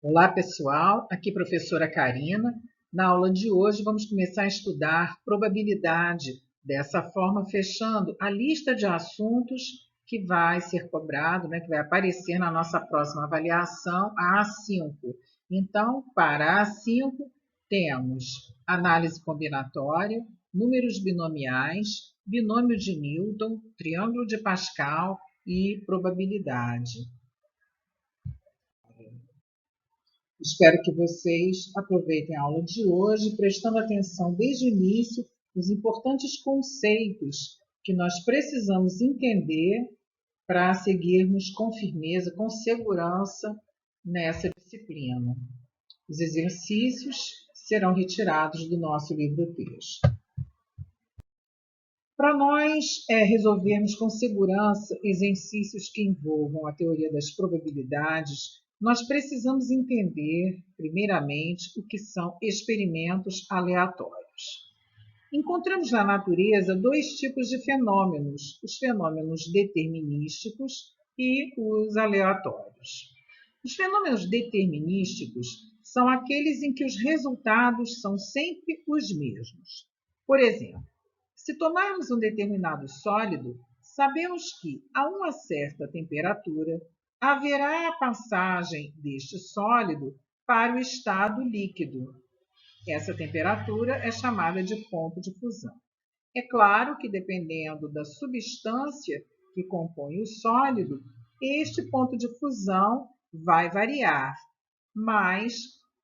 Olá, pessoal. Aqui professora Karina. Na aula de hoje vamos começar a estudar probabilidade, dessa forma fechando a lista de assuntos que vai ser cobrado, que vai aparecer na nossa próxima avaliação, a A5. Então, para a A5, temos análise combinatória, números binomiais, binômio de Newton, triângulo de Pascal e probabilidade. Espero que vocês aproveitem a aula de hoje, prestando atenção desde o início nos importantes conceitos que nós precisamos entender para seguirmos com firmeza, com segurança nessa disciplina. Os exercícios serão retirados do nosso livro-texto. Para nós resolvermos com segurança exercícios que envolvam a teoria das probabilidades, nós precisamos entender, primeiramente, o que são experimentos aleatórios. Encontramos na natureza dois tipos de fenômenos, os fenômenos determinísticos e os aleatórios. Os fenômenos determinísticos são aqueles em que os resultados são sempre os mesmos. Por exemplo, se tomarmos um determinado sólido, sabemos que, a uma certa temperatura, haverá a passagem deste sólido para o estado líquido. Essa temperatura é chamada de ponto de fusão. É claro que, dependendo da substância que compõe o sólido, este ponto de fusão vai variar, mas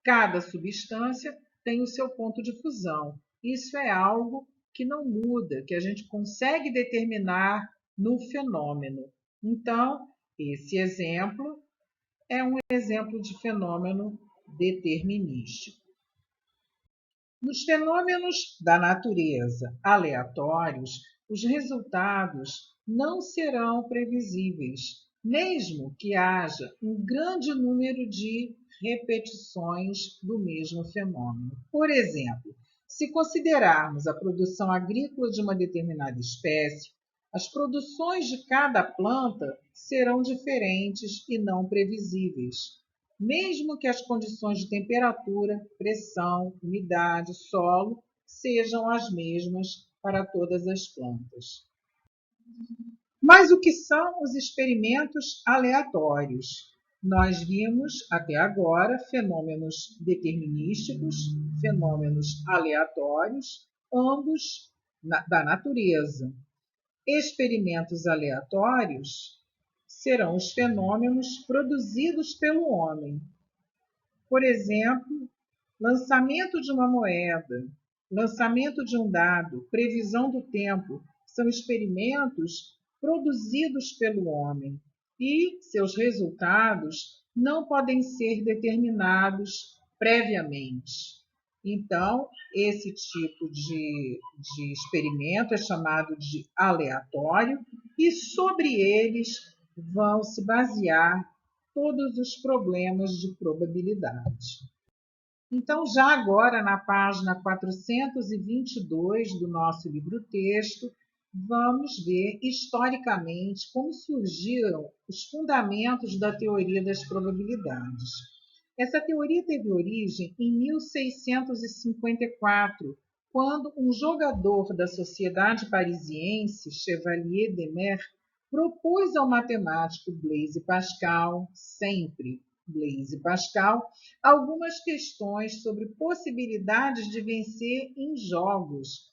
cada substância tem o seu ponto de fusão. Isso é algo que não muda, que a gente consegue determinar no fenômeno. Então, esse exemplo é um exemplo de fenômeno determinístico. Nos fenômenos da natureza aleatórios, os resultados não serão previsíveis, mesmo que haja um grande número de repetições do mesmo fenômeno. Por exemplo, se considerarmos a produção agrícola de uma determinada espécie, as produções de cada planta serão diferentes e não previsíveis, mesmo que as condições de temperatura, pressão, umidade, solo sejam as mesmas para todas as plantas. Mas o que são os experimentos aleatórios? Nós vimos até agora fenômenos determinísticos, fenômenos aleatórios, ambos da natureza. Experimentos aleatórios serão os fenômenos produzidos pelo homem. Por exemplo, lançamento de uma moeda, lançamento de um dado, previsão do tempo, são experimentos produzidos pelo homem e seus resultados não podem ser determinados previamente. Então, esse tipo de experimento é chamado de aleatório e sobre eles vão se basear todos os problemas de probabilidade. Então, já agora, na página 422 do nosso livro-texto, vamos ver historicamente como surgiram os fundamentos da teoria das probabilidades. Essa teoria teve origem em 1654, quando um jogador da Sociedade Parisiense, Chevalier de Mer, propôs ao matemático Blaise Pascal, sempre Blaise Pascal, algumas questões sobre possibilidades de vencer em jogos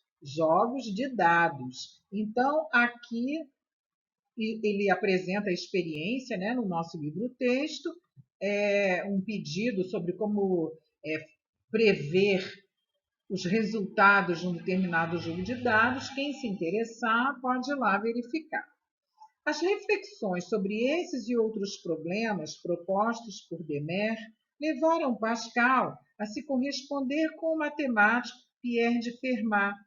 de dados. Então, aqui ele apresenta a experiência, no nosso livro-texto, um pedido sobre como prever os resultados de um determinado jogo de dados. Quem se interessar pode ir lá verificar. As reflexões sobre esses e outros problemas propostos por Demer levaram Pascal a se corresponder com o matemático Pierre de Fermat,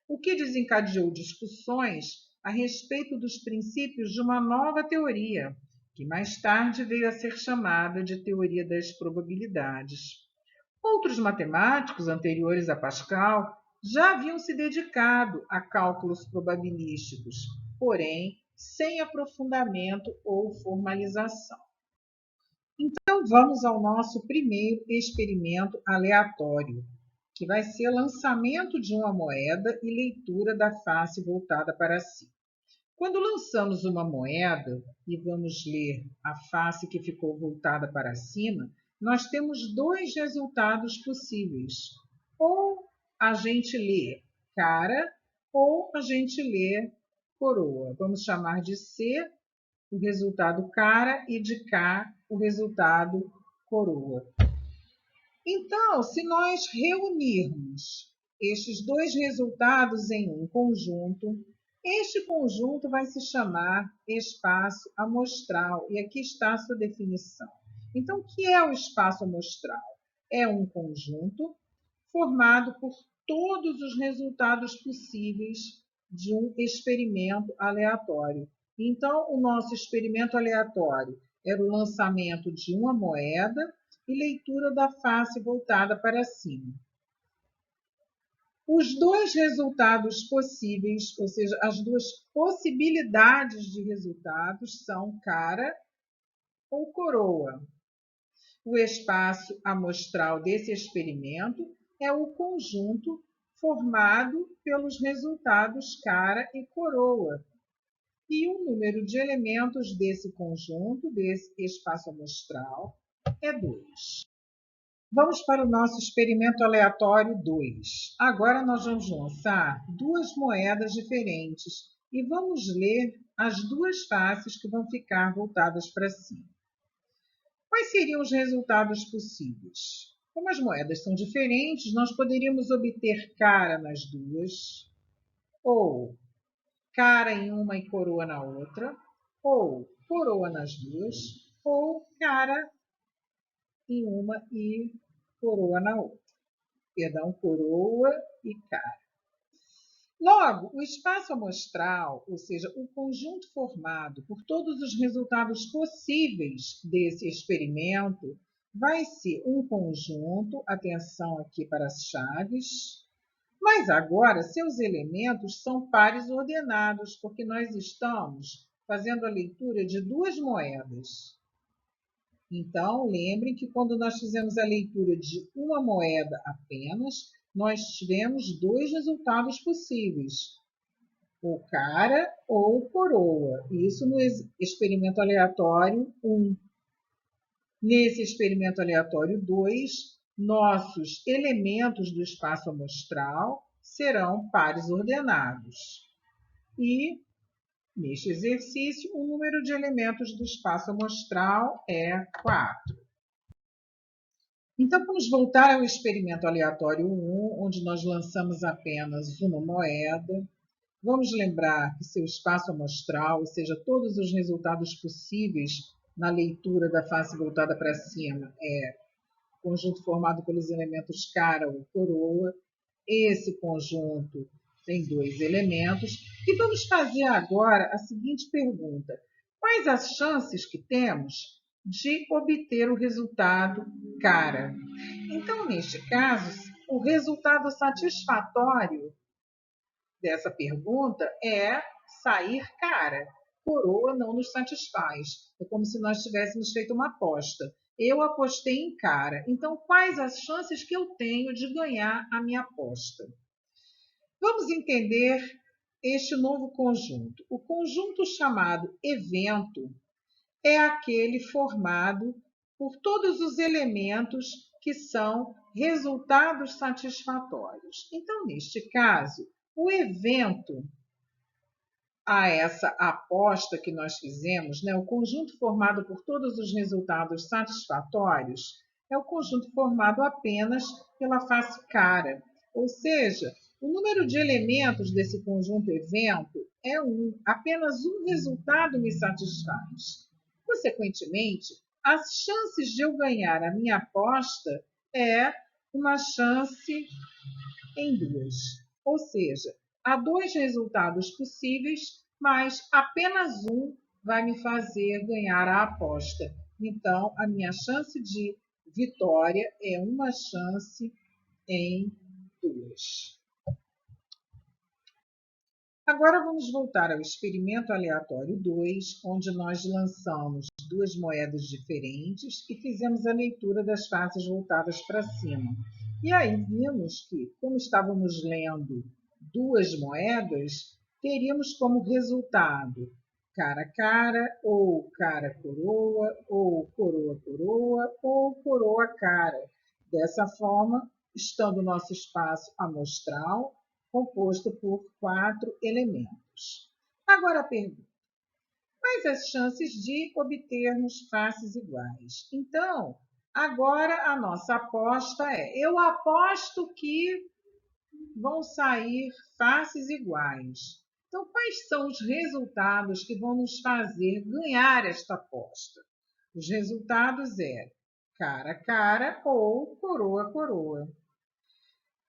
o que desencadeou discussões a respeito dos princípios de uma nova teoria, que mais tarde veio a ser chamada de teoria das probabilidades. Outros matemáticos anteriores a Pascal já haviam se dedicado a cálculos probabilísticos, porém sem aprofundamento ou formalização. Então, vamos ao nosso primeiro experimento aleatório, que vai ser lançamento de uma moeda e leitura da face voltada para si. Quando lançamos uma moeda e vamos ler a face que ficou voltada para cima, nós temos dois resultados possíveis. Ou a gente lê cara, ou a gente lê coroa. Vamos chamar de C o resultado cara e de K o resultado coroa. Então, se nós reunirmos estes dois resultados em um conjunto, este conjunto vai se chamar espaço amostral, e aqui está a sua definição. Então, o que é o espaço amostral? É um conjunto formado por todos os resultados possíveis de um experimento aleatório. Então, o nosso experimento aleatório era o lançamento de uma moeda e leitura da face voltada para cima. Os dois resultados possíveis, ou seja, as duas possibilidades de resultados são cara ou coroa. O espaço amostral desse experimento é o conjunto formado pelos resultados cara e coroa. E o número de elementos desse conjunto, desse espaço amostral, é 2. Vamos para o nosso experimento aleatório 2. Agora nós vamos lançar duas moedas diferentes e vamos ler as duas faces que vão ficar voltadas para cima. Quais seriam os resultados possíveis? Como as moedas são diferentes, nós poderíamos obter cara nas duas, ou cara em uma e coroa na outra, ou coroa nas duas, ou cara em uma e coroa na outra. Perdão, coroa e cara. Logo, o espaço amostral, ou seja, o conjunto formado por todos os resultados possíveis desse experimento, vai ser um conjunto, atenção aqui para as chaves, mas agora seus elementos são pares ordenados, porque nós estamos fazendo a leitura de duas moedas. Então, lembrem que quando nós fizemos a leitura de uma moeda apenas, nós tivemos dois resultados possíveis, ou cara ou coroa. Isso no experimento aleatório 1. Nesse experimento aleatório 2, nossos elementos do espaço amostral serão pares ordenados. E, neste exercício, o número de elementos do espaço amostral é 4. Então, vamos voltar ao experimento aleatório 1, onde nós lançamos apenas uma moeda. Vamos lembrar que seu espaço amostral, ou seja, todos os resultados possíveis na leitura da face voltada para cima, é o conjunto formado pelos elementos cara ou coroa. Esse conjunto tem dois elementos. E vamos fazer agora a seguinte pergunta: quais as chances que temos de obter o resultado cara? Então, neste caso, o resultado satisfatório dessa pergunta é sair cara. Coroa não nos satisfaz. É como se nós tivéssemos feito uma aposta. Eu apostei em cara. Então, quais as chances que eu tenho de ganhar a minha aposta? Vamos entender este novo conjunto. O conjunto chamado evento é aquele formado por todos os elementos que são resultados satisfatórios. Então, neste caso, o evento a essa aposta que nós fizemos, né, o conjunto formado por todos os resultados satisfatórios, é o conjunto formado apenas pela face cara. Ou seja, o número de elementos desse conjunto evento é 1. Apenas um resultado me satisfaz. Consequentemente, as chances de eu ganhar a minha aposta é uma chance em 2. Ou seja, há dois resultados possíveis, mas apenas um vai me fazer ganhar a aposta. Então, a minha chance de vitória é uma chance em 2. Agora vamos voltar ao experimento aleatório 2, onde nós lançamos duas moedas diferentes e fizemos a leitura das faces voltadas para cima. E aí vimos que, como estávamos lendo duas moedas, teríamos como resultado cara-cara, ou cara-coroa, ou coroa-coroa, ou coroa-cara. Dessa forma, estando o nosso espaço amostral composto por 4 elementos. Agora a pergunta: quais as chances de obtermos faces iguais? Então, agora a nossa aposta é: eu aposto que vão sair faces iguais. Então, quais são os resultados que vão nos fazer ganhar esta aposta? Os resultados é cara a cara ou coroa a coroa.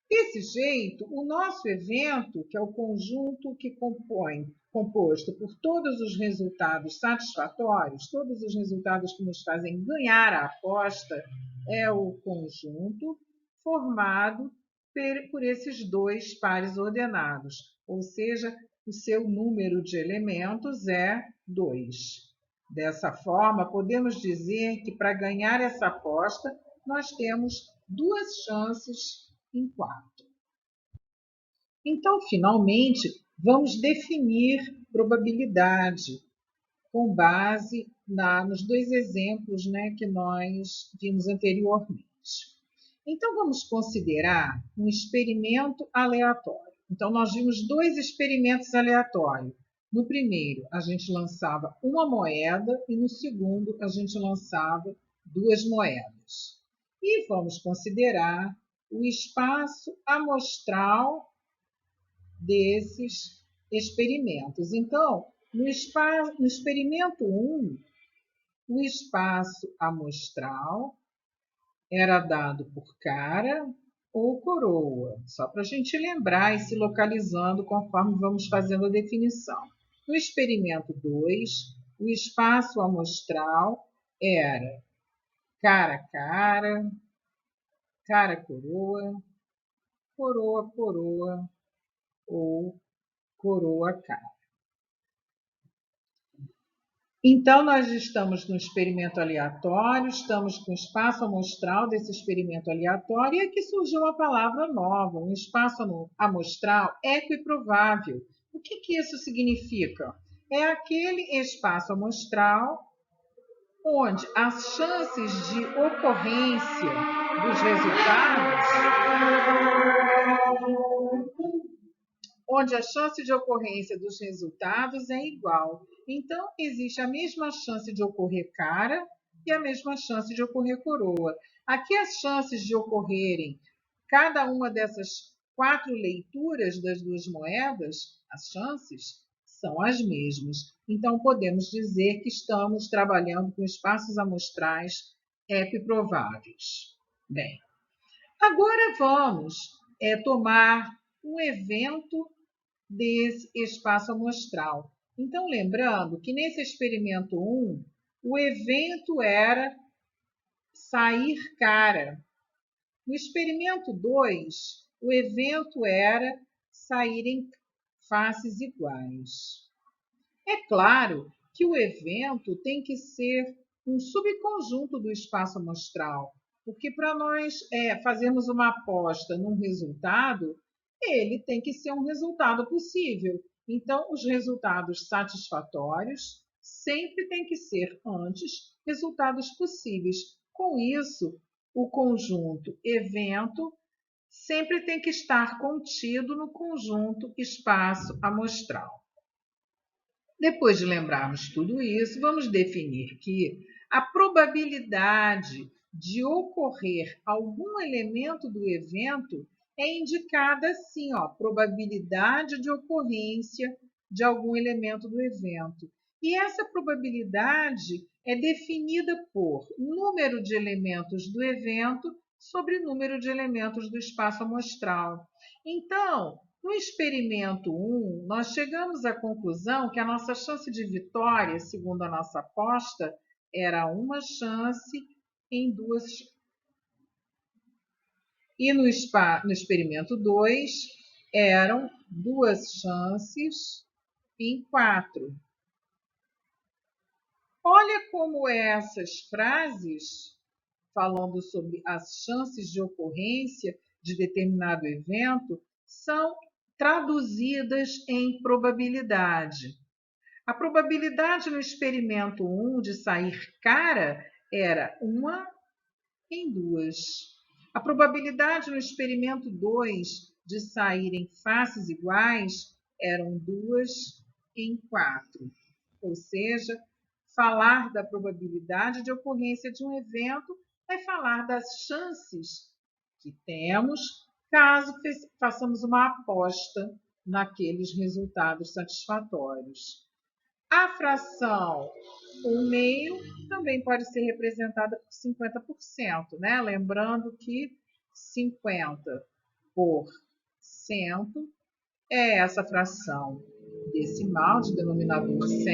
Desse jeito, o nosso evento, que é o conjunto que composto por todos os resultados satisfatórios, todos os resultados que nos fazem ganhar a aposta, é o conjunto formado por esses dois pares ordenados, ou seja, o seu número de elementos é 2. Dessa forma, podemos dizer que para ganhar essa aposta, nós temos duas chances em 4. Então, finalmente, vamos definir probabilidade com base nos dois exemplos, né, que nós vimos anteriormente. Então, vamos considerar um experimento aleatório. Então, nós vimos dois experimentos aleatórios. No primeiro, a gente lançava uma moeda e no segundo, a gente lançava duas moedas. E vamos considerar o espaço amostral desses experimentos. Então, no experimento 1, o espaço amostral era dado por cara ou coroa, só para a gente lembrar e se localizando conforme vamos fazendo a definição. No experimento 2, o espaço amostral era cara a cara, cara-coroa, coroa-coroa ou coroa-cara. Então, nós estamos no experimento aleatório, estamos com o espaço amostral desse experimento aleatório, e aqui surgiu uma palavra nova, um espaço amostral equiprovável. O que isso significa? É aquele espaço amostral onde as chances de ocorrência dos resultados onde a chance de ocorrência dos resultados é igual. Então, existe a mesma chance de ocorrer cara e a mesma chance de ocorrer coroa. Aqui as chances de ocorrerem cada uma dessas 4 leituras das duas moedas, as chances são as mesmas. Então, podemos dizer que estamos trabalhando com espaços amostrais equiprováveis. Bem, agora vamos tomar um evento desse espaço amostral. Então, lembrando que nesse experimento 1, o evento era sair cara. No experimento 2, o evento era saírem faces iguais. É claro que o evento tem que ser um subconjunto do espaço amostral, porque para nós fazermos uma aposta num resultado, ele tem que ser um resultado possível. Então, os resultados satisfatórios sempre têm que ser antes resultados possíveis. Com isso, o conjunto evento sempre tem que estar contido no conjunto espaço amostral. Depois de lembrarmos tudo isso, vamos definir que a probabilidade de ocorrer algum elemento do evento é indicada assim, ó, probabilidade de ocorrência de algum elemento do evento. E essa probabilidade é definida por número de elementos do evento sobre número de elementos do espaço amostral. Então, no experimento 1, nós chegamos à conclusão que a nossa chance de vitória, segundo a nossa aposta, era uma chance em 2. E no experimento 2, eram 2 chances em 4. Olha como essas frases, falando sobre as chances de ocorrência de determinado evento, são traduzidas em probabilidade. A probabilidade no experimento 1 de sair cara era 1 em 2. A probabilidade no experimento 2 de saírem faces iguais eram 2 em 4. Ou seja, falar da probabilidade de ocorrência de um evento é falar das chances que temos caso façamos uma aposta naqueles resultados satisfatórios. A fração 1/2 também pode ser representada por 50%, né? Lembrando que 50% é essa fração decimal de denominador 100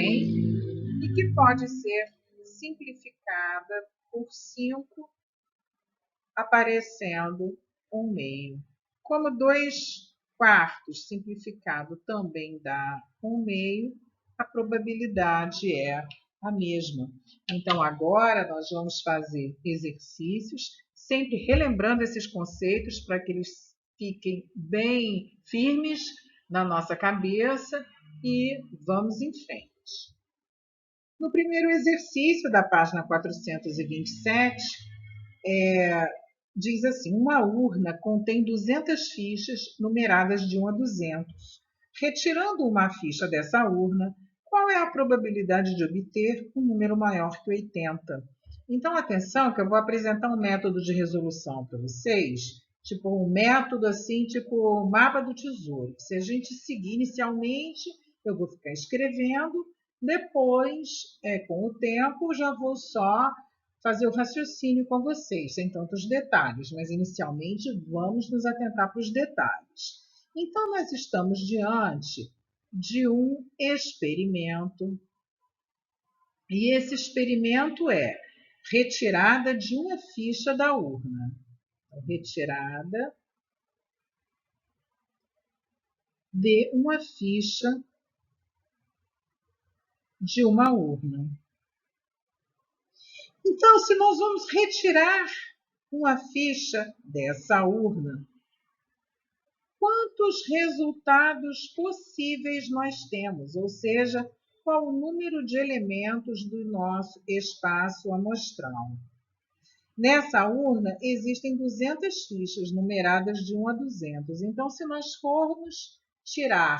e que pode ser simplificada por 5, aparecendo 1/2. Como 2/4 simplificado também dá 1/2, a probabilidade é a mesma. Então, agora nós vamos fazer exercícios, sempre relembrando esses conceitos para que eles fiquem bem firmes na nossa cabeça e vamos em frente. No primeiro exercício da página 427, diz assim: uma urna contém 200 fichas numeradas de 1 a 200. Retirando uma ficha dessa urna, qual é a probabilidade de obter um número maior que 80? Então, atenção que eu vou apresentar um método de resolução para vocês, tipo um método assim, tipo o mapa do tesouro. Se a gente seguir inicialmente, eu vou ficar escrevendo, depois, com o tempo, já vou só fazer o raciocínio com vocês, sem tantos detalhes, mas inicialmente vamos nos atentar para os detalhes. Então, nós estamos diante de um experimento, e esse experimento é retirada de uma ficha da urna. Então, retirada de uma ficha de uma urna. Então, se nós vamos retirar uma ficha dessa urna, quantos resultados possíveis nós temos? Ou seja, qual o número de elementos do nosso espaço amostral? Nessa urna existem 200 fichas numeradas de 1 a 200. Então, se nós formos tirar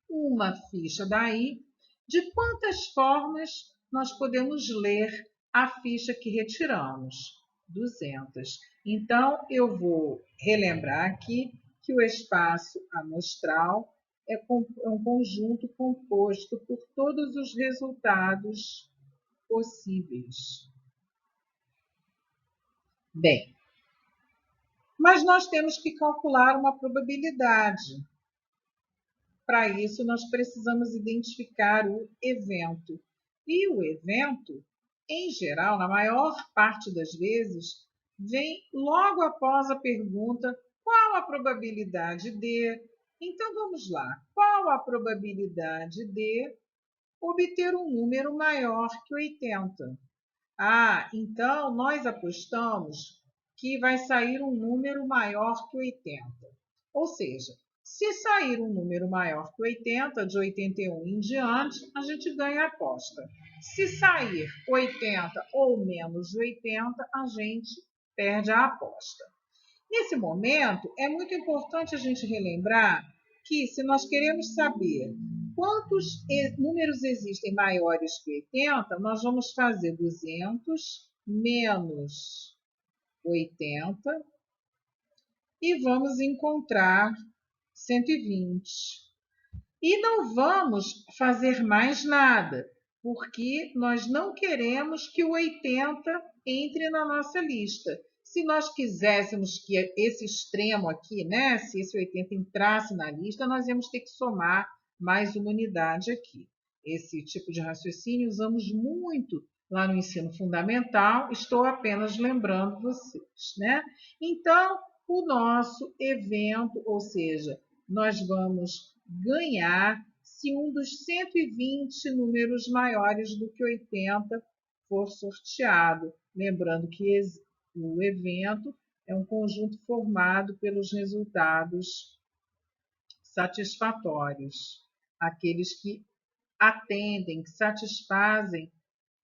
uma ficha daí, de quantas formas nós podemos ler a ficha que retiramos? 200. Então, eu vou relembrar aqui que o espaço amostral é um conjunto composto por todos os resultados possíveis. Bem, mas nós temos que calcular uma probabilidade. Para isso, nós precisamos identificar o evento. E o evento, em geral, na maior parte das vezes, vem logo após a pergunta: qual a probabilidade de? Então, vamos lá. Qual a probabilidade de obter um número maior que 80? Então nós apostamos que vai sair um número maior que 80. Ou seja, se sair um número maior que 80, de 81 em diante, a gente ganha a aposta. Se sair 80 ou menos de 80, a gente perde a aposta. Nesse momento, é muito importante a gente relembrar que, se nós queremos saber quantos números existem maiores que 80, nós vamos fazer 200 menos 80 e vamos encontrar 120. E não vamos fazer mais nada, porque nós não queremos que o 80 entre na nossa lista. Se nós quiséssemos que esse extremo aqui, né, se esse 80 entrasse na lista, nós íamos ter que somar mais uma unidade aqui. Esse tipo de raciocínio usamos muito lá no ensino fundamental, estou apenas lembrando vocês, né? Então, o nosso evento, ou seja, nós vamos ganhar se um dos 120 números maiores do que 80 for sorteado. Lembrando que o evento é um conjunto formado pelos resultados satisfatórios, aqueles que atendem, que satisfazem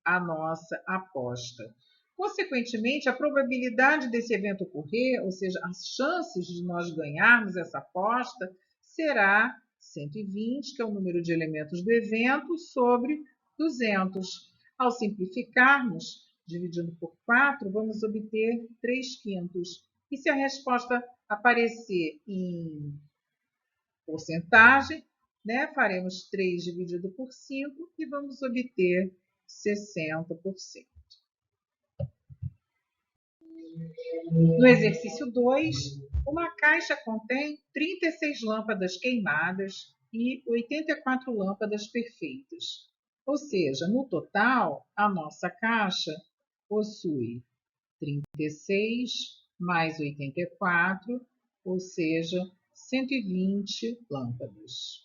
a nossa aposta. Consequentemente, a probabilidade desse evento ocorrer, ou seja, as chances de nós ganharmos essa aposta, será 120, que é o número de elementos do evento, sobre 200. Ao simplificarmos, dividindo por 4, vamos obter 3/5. E se a resposta aparecer em porcentagem, né, faremos 3 dividido por 5 e vamos obter 60%. No exercício 2, uma caixa contém 36 lâmpadas queimadas e 84 lâmpadas perfeitas. Ou seja, no total, a nossa caixa possui 36 mais 84, ou seja, 120 lâmpadas.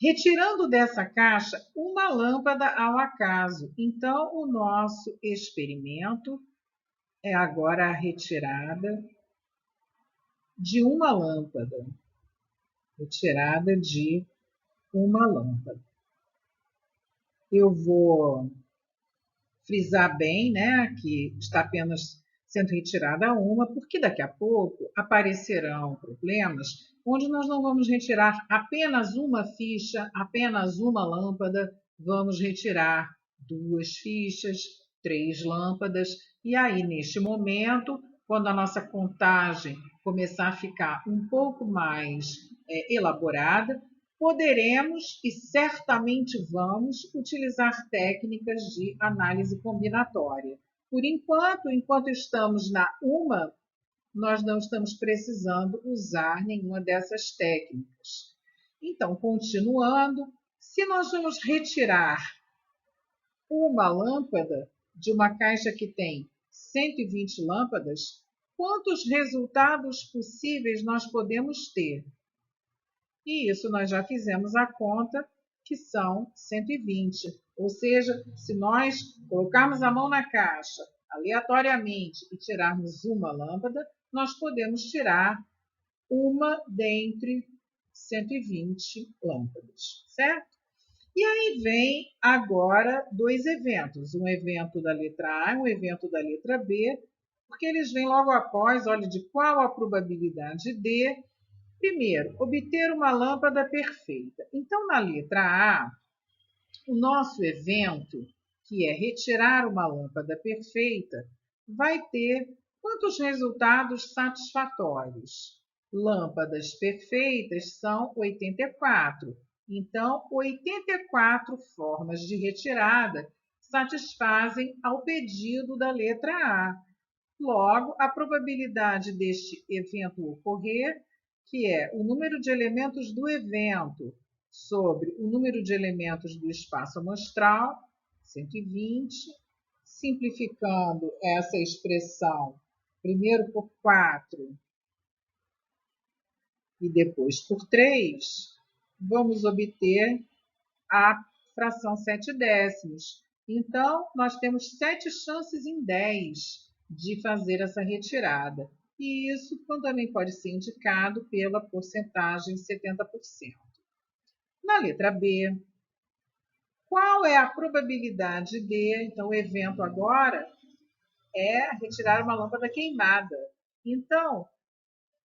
Retirando dessa caixa uma lâmpada ao acaso. Então, o nosso experimento é agora a retirada de uma lâmpada. Retirada de uma lâmpada. Eu vou frisar bem, né, que está apenas sendo retirada uma, porque daqui a pouco aparecerão problemas onde nós não vamos retirar apenas uma ficha, apenas uma lâmpada, vamos retirar 2 fichas, 3 lâmpadas, e aí, neste momento, quando a nossa contagem começar a ficar um pouco mais elaborada, poderemos e certamente vamos utilizar técnicas de análise combinatória. Por enquanto estamos na uma, nós não estamos precisando usar nenhuma dessas técnicas. Então, continuando, se nós vamos retirar uma lâmpada de uma caixa que tem 120 lâmpadas, quantos resultados possíveis nós podemos ter? E isso nós já fizemos a conta, que são 120. Ou seja, se nós colocarmos a mão na caixa aleatoriamente e tirarmos uma lâmpada, nós podemos tirar uma dentre 120 lâmpadas, certo? E aí vem agora 2 eventos, um evento da letra A e um evento da letra B, porque eles vêm logo após, olha, de qual a probabilidade de. Primeiro, obter uma lâmpada perfeita. Então, na letra A, o nosso evento, que é retirar uma lâmpada perfeita, vai ter quantos resultados satisfatórios? Lâmpadas perfeitas são 84. Então, 84 formas de retirada satisfazem ao pedido da letra A. Logo, a probabilidade deste evento ocorrer, que é o número de elementos do evento sobre o número de elementos do espaço amostral, 120, simplificando essa expressão primeiro por 4 e depois por 3, vamos obter a fração 7/10. Então, nós temos 7 chances em 10 de fazer essa retirada. E isso também pode ser indicado pela porcentagem 70%. Na letra B, qual é a probabilidade de, então o evento agora é retirar uma lâmpada queimada. Então,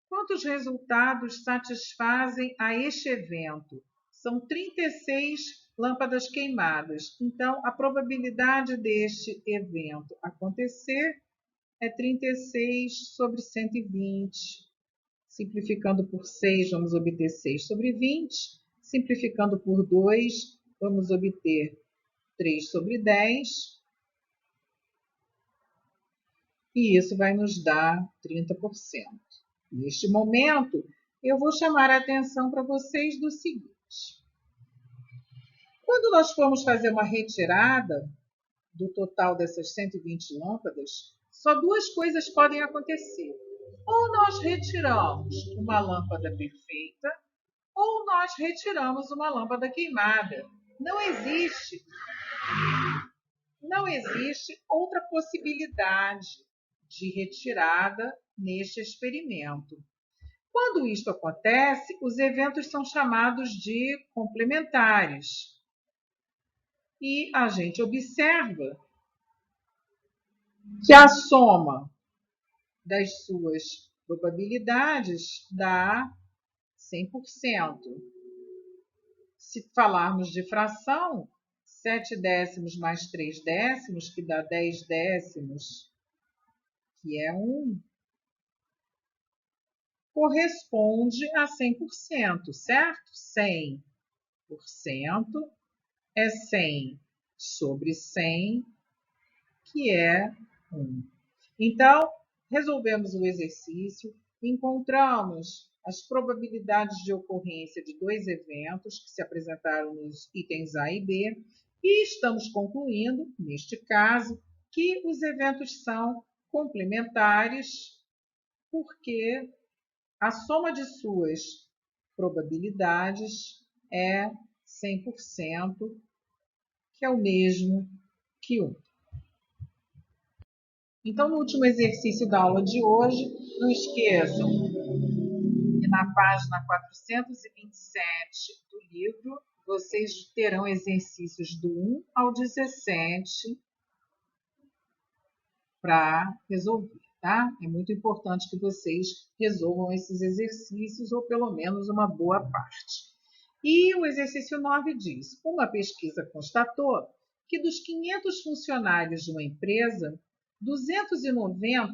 quantos resultados satisfazem a este evento? São 36 lâmpadas queimadas. Então, a probabilidade deste evento acontecer é 36 sobre 120. Simplificando por 6, vamos obter 6 sobre 20. Simplificando por 2, vamos obter 3 sobre 10. E isso vai nos dar 30%. Neste momento, eu vou chamar a atenção para vocês do seguinte. Quando nós formos fazer uma retirada do total dessas 120 lâmpadas, só 2 coisas podem acontecer. Ou nós retiramos uma lâmpada perfeita, ou nós retiramos uma lâmpada queimada. Não existe, não existe outra possibilidade de retirada neste experimento. Quando isto acontece, os eventos são chamados de complementares. E a gente observa que a soma das suas probabilidades dá 100%. Se falarmos de fração, 7 décimos mais 3 décimos, que dá 10 décimos, que é 1, corresponde a 100%, certo? 100% é 100 sobre 100, que é 1. Então, resolvemos o exercício, encontramos as probabilidades de ocorrência de dois eventos que se apresentaram nos itens A e B, e estamos concluindo, neste caso, que os eventos são complementares, porque a soma de suas probabilidades é 100%, que é o mesmo que 1. Então, no último exercício da aula de hoje, não esqueçam que na página 427 do livro, vocês terão exercícios do 1 ao 17 para resolver, tá? É muito importante que vocês resolvam esses exercícios, ou pelo menos uma boa parte. E o exercício 9 diz: uma pesquisa constatou que dos 500 funcionários de uma empresa, 290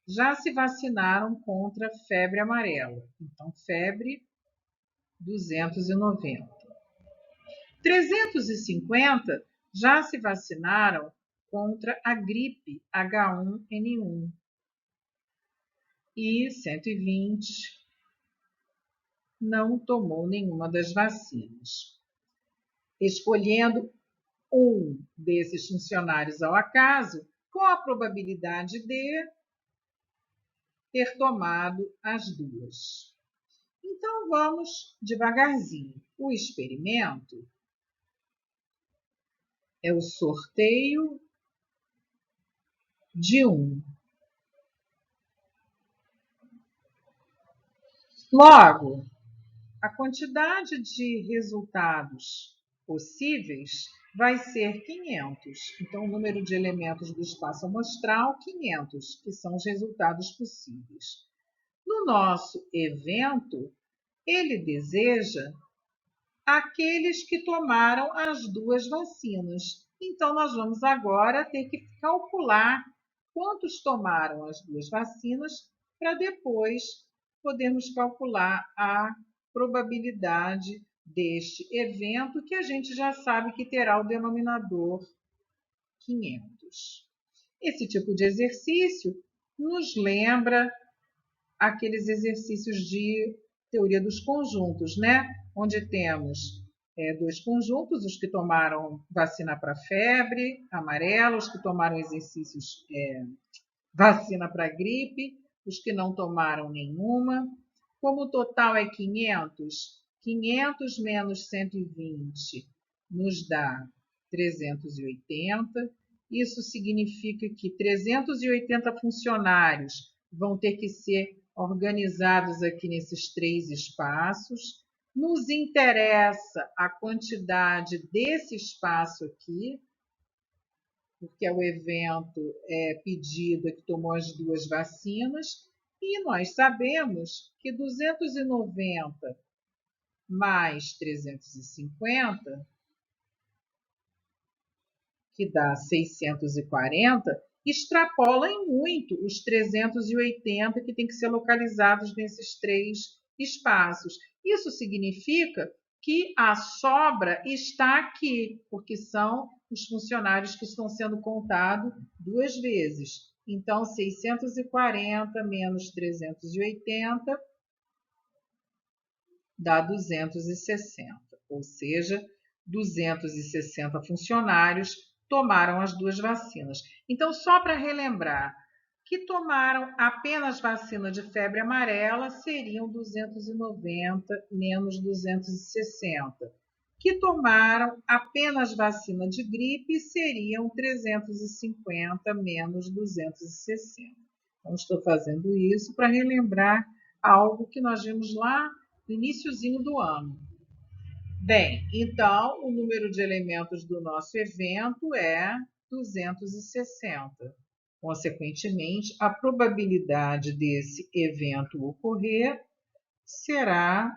já se vacinaram contra febre amarela. Então, febre 290. 350 já se vacinaram contra a gripe H1N1. E 120 não tomou nenhuma das vacinas. Escolhendo um desses funcionários ao acaso, qual a probabilidade de ter tomado as duas? Então, vamos devagarzinho. O experimento é o sorteio de 1. Logo, a quantidade de resultados possíveis vai ser 500. Então, o número de elementos do espaço amostral, 500, que são os resultados possíveis. No nosso evento, ele deseja aqueles que tomaram as duas vacinas. Então, nós vamos agora ter que calcular quantos tomaram as duas vacinas para depois podermos calcular a probabilidade deste evento, que a gente já sabe que terá o denominador 500. Esse tipo de exercício nos lembra aqueles exercícios de teoria dos conjuntos, né? Onde temos dois conjuntos, os que tomaram vacina para febre amarela, os que tomaram exercícios vacina para gripe, os que não tomaram nenhuma. Como o total é 500, 500 menos 120 nos dá 380. Isso significa que 380 funcionários vão ter que ser organizados aqui nesses 3 espaços. Nos interessa a quantidade desse espaço aqui, porque é o evento pedido que tomou as duas vacinas, e nós sabemos que 290 mais 350, que dá 640, extrapola em muito os 380 que tem que ser localizados nesses 3 espaços. Isso significa que a sobra está aqui, porque são os funcionários que estão sendo contados 2 vezes. Então, 640 menos 380 dá 260, ou seja, 260 funcionários tomaram as duas vacinas. Então, só para relembrar, que tomaram apenas vacina de febre amarela seriam 290 menos 260. Que tomaram apenas vacina de gripe seriam 350 menos 260. Então, estou fazendo isso para relembrar algo que nós vimos lá no iniciozinho do ano. Bem, então, o número de elementos do nosso evento é 260. Consequentemente, a probabilidade desse evento ocorrer será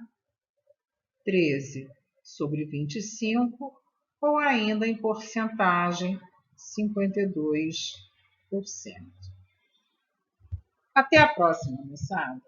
13 sobre 25, ou ainda em porcentagem, 52%. Até a próxima, moçada!